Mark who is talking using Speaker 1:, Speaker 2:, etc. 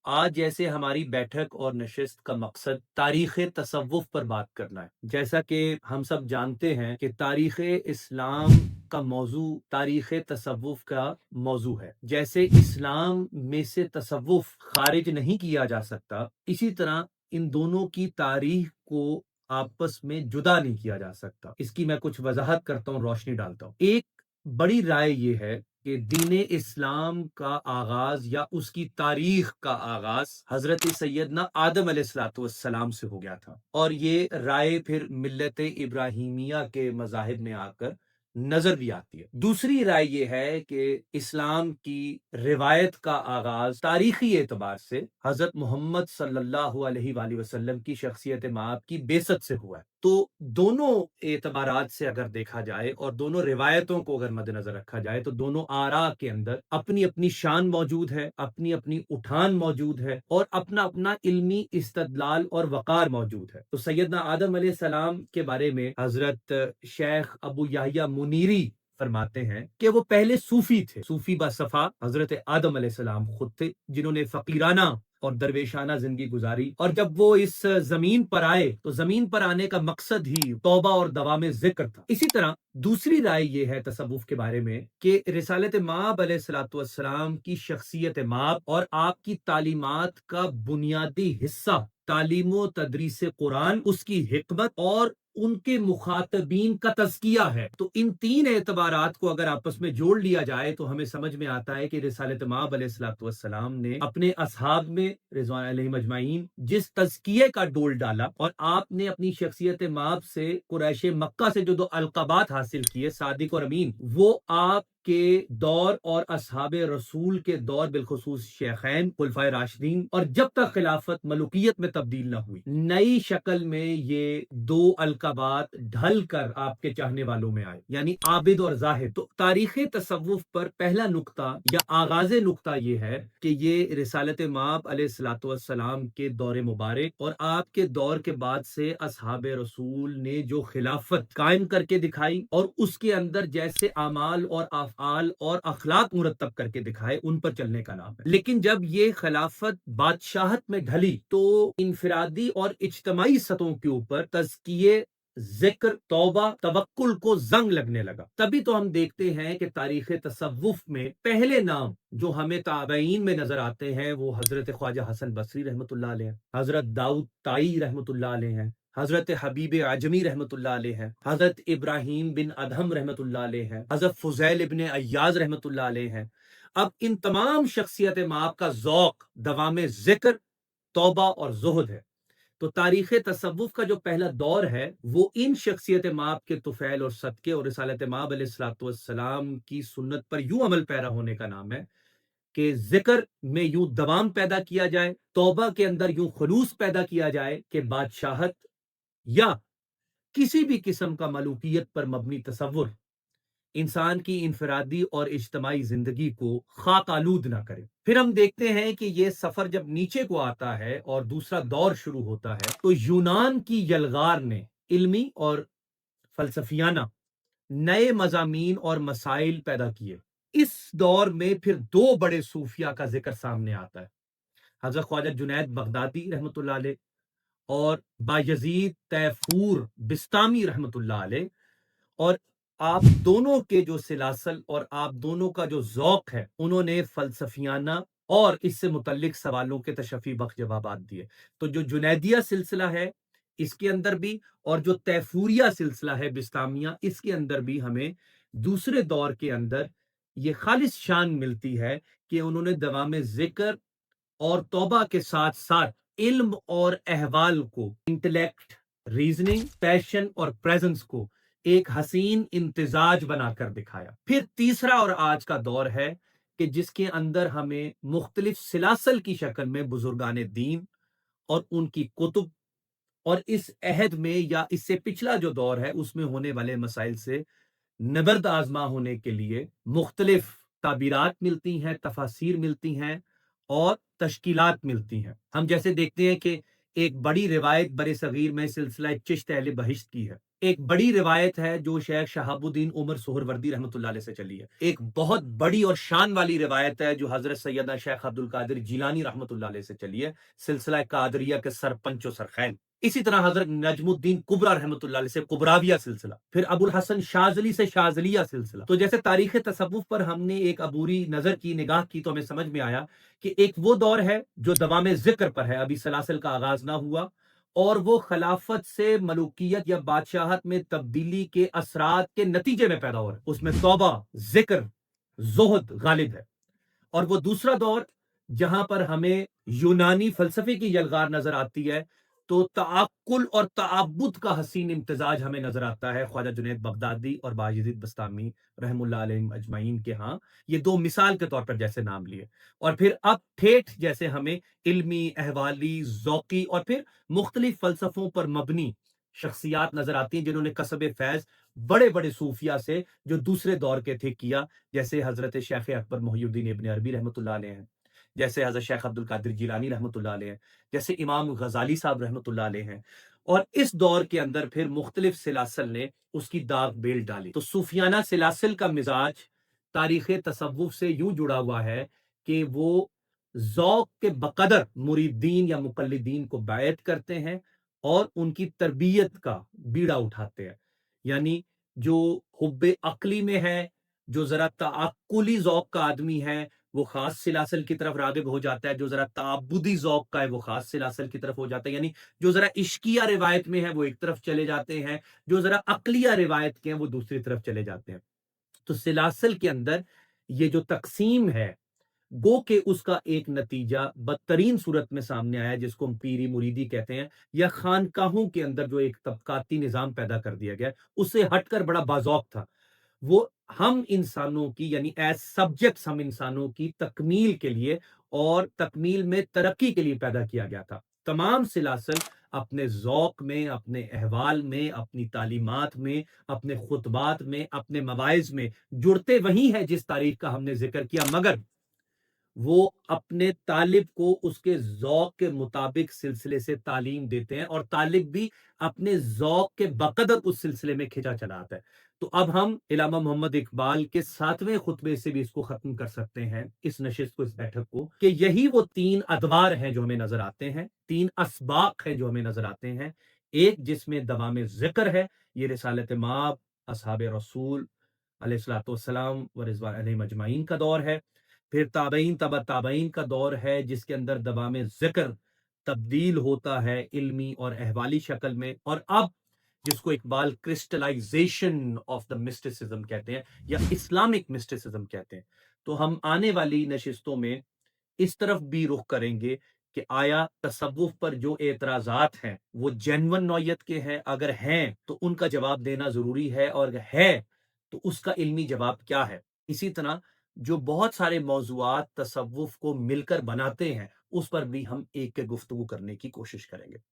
Speaker 1: آج جیسے ہماری بیٹھک اور نشست کا مقصد تاریخ تصوف پر بات کرنا ہے۔ جیسا کہ ہم سب جانتے ہیں کہ تاریخ اسلام کا موضوع تاریخ تصوف کا موضوع ہے۔ جیسے اسلام میں سے تصوف خارج نہیں کیا جا سکتا، اسی طرح ان دونوں کی تاریخ کو آپس میں جدا نہیں کیا جا سکتا۔ اس کی میں کچھ وضاحت کرتا ہوں، روشنی ڈالتا ہوں۔ ایک بڑی رائے یہ ہے کہ دین اسلام کا آغاز یا اس کی تاریخ کا آغاز حضرت سیدنا آدم علیہ الصلوۃ والسلام سے ہو گیا تھا، اور یہ رائے پھر ملت ابراہیمیہ کے مذاہب میں آ کر نظر بھی آتی ہے۔ دوسری رائے یہ ہے کہ اسلام کی روایت کا آغاز تاریخی اعتبار سے حضرت محمد صلی اللہ علیہ وآلہ وسلم کی شخصیت مآب کی بعثت سے ہوا ہے۔ تو دونوں اعتبارات سے اگر دیکھا جائے اور دونوں روایتوں کو اگر مد نظر رکھا جائے تو دونوں آراء کے اندر اپنی اپنی شان موجود ہے، اپنی اپنی اٹھان موجود ہے، اور اپنا اپنا علمی استدلال اور وقار موجود ہے۔ تو سیدنا آدم علیہ السلام کے بارے میں حضرت شیخ ابو یحییٰ منیری فرماتے ہیں کہ وہ پہلے صوفی تھے، صوفی باصفا حضرت آدم علیہ السلام خود تھے، جنہوں نے فقیرانہ اور درویشانہ زندگی گزاری، اور جب وہ اس زمین پر آئے تو زمین پر آنے کا مقصد ہی توبہ اور دوام ذکر تھا۔ اسی طرح دوسری رائے یہ ہے تصوف کے بارے میں کہ رسالت مآب علیہ الصلوۃ والسلام کی شخصیت مآب اور آپ کی تعلیمات کا بنیادی حصہ تعلیم و تدریس قرآن، اس کی حکمت اور ان کے مخاطبین کا تزکیہ ہے۔ تو ان تین اعتبارات کو اگر آپس میں جوڑ لیا جائے تو ہمیں سمجھ میں آتا ہے کہ رسالت مآب علیہ الصلوۃ والسلام نے اپنے اصحاب میں رضوان علیہم اجمعین جس تزکیے کا ڈول ڈالا، اور آپ نے اپنی شخصیت مآب سے قریش مکہ سے جو دو القابات حاصل کیے، صادق اور امین، وہ آپ کے دور اور اصحاب رسول کے دور، بالخصوص شیخین خلفائے راشدین، اور جب تک خلافت ملوکیت میں تبدیل نہ ہوئی، نئی شکل میں یہ دو القابات ڈھل کر آپ کے چاہنے والوں میں آئے، یعنی عابد اور زاہد۔ تو تاریخ تصوف پر پہلا نقطہ یا آغاز نقطہ یہ ہے کہ یہ رسالت مآب علیہ الصلوۃ والسلام کے دور مبارک اور آپ کے دور کے بعد سے اصحاب رسول نے جو خلافت قائم کر کے دکھائی، اور اس کے اندر جیسے اعمال اور افعال اور اخلاق مرتب کر کے دکھائے، ان پر چلنے کا نام ہے۔ لیکن جب یہ خلافت بادشاہت میں ڈھلی تو انفرادی اور اجتماعی سطحوں کے اوپر تزکیے، ذکر، توبہ، توکل کو زنگ لگنے لگا۔ تبھی تو ہم دیکھتے ہیں کہ تاریخ تصوف میں پہلے نام جو ہمیں تابعین میں نظر آتے ہیں وہ حضرت خواجہ حسن بصری رحمۃ اللہ علیہ، حضرت داؤد طائی رحمۃ اللہ علیہ ہیں، حضرت حبیب اعجمی رحمۃ اللہ علیہ ہیں، حضرت ابراہیم بن ادہم رحمۃ اللہ علیہ ہیں، حضرت فضیل ابن ایاز رحمۃ اللہ علیہ ہیں۔ اب ان تمام شخصیت مآب کا ذوق دوام ذکر، توبہ اور زہد ہے۔ تو تاریخ تصوف کا جو پہلا دور ہے وہ ان شخصیت مآب کے طفیل اور صدقے اور رسالت مآب علیہ الصلوۃ والسلام کی سنت پر یوں عمل پیرا ہونے کا نام ہے کہ ذکر میں یوں دوام پیدا کیا جائے، توبہ کے اندر یوں خلوص پیدا کیا جائے کہ بادشاہت یا کسی بھی قسم کا ملوکیت پر مبنی تصور انسان کی انفرادی اور اجتماعی زندگی کو خاک آلود نہ کرے۔ پھر ہم دیکھتے ہیں کہ یہ سفر جب نیچے کو آتا ہے اور دوسرا دور شروع ہوتا ہے تو یونان کی یلغار نے علمی اور فلسفیانہ نئے مضامین اور مسائل پیدا کیے۔ اس دور میں پھر دو بڑے صوفیہ کا ذکر سامنے آتا ہے، حضرت خواجہ جنید بغدادی رحمۃ اللہ علیہ اور بایزید تیفور بستامی رحمۃ اللہ علیہ۔ اور آپ دونوں کے جو سلاسل اور آپ دونوں کا جو ذوق ہے، انہوں نے فلسفیانہ اور اس سے متعلق سوالوں کے تشفی بخش جوابات دیے۔ تو جو جنیدیہ سلسلہ ہے اس کے اندر بھی، اور جو تیفوریہ سلسلہ ہے بستامیہ، اس کے اندر بھی ہمیں دوسرے دور کے اندر یہ خالص شان ملتی ہے کہ انہوں نے دوام ذکر اور توبہ کے ساتھ ساتھ علم اور احوال کو، انٹلیکٹ، ریزننگ، پیشن اور پریزنس کو ایک حسین امتزاج بنا کر دکھایا۔ پھر تیسرا اور آج کا دور ہے کہ جس کے اندر ہمیں مختلف سلاسل کی شکل میں بزرگان دین اور ان کی کتب، اور اس عہد میں یا اس سے پچھلا جو دور ہے اس میں ہونے والے مسائل سے نبرد آزما ہونے کے لیے مختلف تعبیرات ملتی ہیں، تفاسیر ملتی ہیں اور تشکیلات ملتی ہیں۔ ہم جیسے دیکھتے ہیں کہ ایک بڑی روایت برصغیر میں سلسلہ چشت اہل بہشت کی ہے، ایک بڑی روایت ہے جو شیخ شہاب الدین عمر سہروردی رحمۃ اللہ علیہ سے چلی ہے۔ ایک بہت بڑی اور شان والی روایت ہے جو حضرت سیدنا شیخ عبد القادر جیلانی رحمۃ اللہ علیہ سے چلی ہے، سلسلہ قادریہ کے سرپنچ و سرخیل۔ اسی طرح حضرت نجم الدین کبرا رحمۃ اللہ علیہ سے کبراویہ سلسلہ، پھر ابو الحسن شاذلی سے شاذلیہ سلسلہ۔ تو جیسے تاریخ تصوف پر ہم نے ایک عبوری نظر کی، نگاہ کی، تو ہمیں سمجھ میں آیا کہ ایک وہ دور ہے جو دوام ذکر پر ہے، ابھی سلاسل کا آغاز نہ ہوا، اور وہ خلافت سے ملوکیت یا بادشاہت میں تبدیلی کے اثرات کے نتیجے میں پیدا ہو رہا ہے۔ اس میں توبہ، ذکر، زہد غالب ہے۔ اور وہ دوسرا دور جہاں پر ہمیں یونانی فلسفے کی یلغار نظر آتی ہے، تو تعقل اور تعبد کا حسین امتزاج ہمیں نظر آتا ہے خواجہ جنید بغدادی اور باجید بستامی رحم اللہ علیہ اجمعین کے ہاں۔ یہ دو مثال کے طور پر جیسے نام لیے، اور پھر اب ٹھیٹھ جیسے ہمیں علمی، احوالی، ذوقی اور پھر مختلف فلسفوں پر مبنی شخصیات نظر آتی ہیں جنہوں نے کسب فیض بڑے بڑے صوفیاء سے جو دوسرے دور کے تھے کیا، جیسے حضرت شیخ اکبر محی الدین ابن عربی رحمۃ اللہ علیہ ہیں، جیسے حضرت شیخ عبد القادر جیلانی رحمۃ اللہ علیہ ہیں، جیسے امام غزالی صاحب رحمۃ اللہ علیہ ہیں۔ اور اس دور کے اندر پھر مختلف سلاسل نے اس کی داغ بیل ڈالی۔ تو صوفیانہ سلاسل کا مزاج تاریخ تصوف سے یوں جڑا ہوا ہے کہ وہ ذوق کے بقدر مریدین یا مقلدین کو بیعت کرتے ہیں اور ان کی تربیت کا بیڑا اٹھاتے ہیں۔ یعنی جو حب عقلی میں ہے، جو ذرا تعقلی ذوق کا آدمی ہے، وہ خاص سلاسل کی طرف راغب ہو جاتا ہے، جو ذرا تعبدی ذوق کا ہے وہ خاص سلاسل کی طرف ہو جاتا ہے، یعنی جو ذرا عشقیہ روایت میں ہے وہ ایک طرف چلے جاتے ہیں، جو ذرا عقلیہ روایت کے ہیں وہ دوسری طرف چلے جاتے ہیں۔ تو سلاسل کے اندر یہ جو تقسیم ہے، گو کہ اس کا ایک نتیجہ بدترین صورت میں سامنے آیا، جس کو ہم پیری مریدی کہتے ہیں، یا خانقاہوں کے اندر جو ایک طبقاتی نظام پیدا کر دیا گیا، اس سے ہٹ کر بڑا باذوق تھا۔ وہ ہم انسانوں کی، یعنی ایز سبجیکٹس ہم انسانوں کی تکمیل کے لیے اور تکمیل میں ترقی کے لیے پیدا کیا گیا تھا۔ تمام سلاسل اپنے ذوق میں، اپنے احوال میں، اپنی تعلیمات میں، اپنے خطبات میں، اپنے مواعظ میں جڑتے وہی ہیں جس تاریخ کا ہم نے ذکر کیا، مگر وہ اپنے طالب کو اس کے ذوق کے مطابق سلسلے سے تعلیم دیتے ہیں، اور طالب بھی اپنے ذوق کے بقدر اس سلسلے میں کھینچا چلا آتا ہے۔ تو اب ہم علامہ محمد اقبال کے 7ویں خطبے سے بھی اس کو ختم کر سکتے ہیں، اس نشست کو، اس بیٹھک کو، کہ یہی وہ 3 ادوار ہیں جو ہمیں نظر آتے ہیں، 3 اسباق ہیں جو ہمیں نظر آتے ہیں۔ ایک جس میں دوام ذکر ہے، یہ رسالت مآب، اصحاب رسول علیہ الصلوۃ والسلام و رضوان علیہم اجمعین کا دور ہے۔ پھر تابعین تبع تابعین کا دور ہے جس کے اندر دوام ذکر تبدیل ہوتا ہے علمی اور احوالی شکل میں، اور اب جس کو Iqbal crystallisation of the mysticism کہتے ہیں یا اسلامک مسٹسزم کہتے ہیں۔ تو ہم آنے والی نشستوں میں اس طرف بھی رخ کریں گے کہ آیا تصوف پر جو اعتراضات ہیں وہ جینون نوعیت کے ہیں، اگر ہیں تو ان کا جواب دینا ضروری ہے، اور اگر ہے تو اس کا علمی جواب کیا ہے۔ اسی طرح جو بہت سارے موضوعات تصوف کو مل کر بناتے ہیں، اس پر بھی ہم ایک گفتگو کرنے کی کوشش کریں گے۔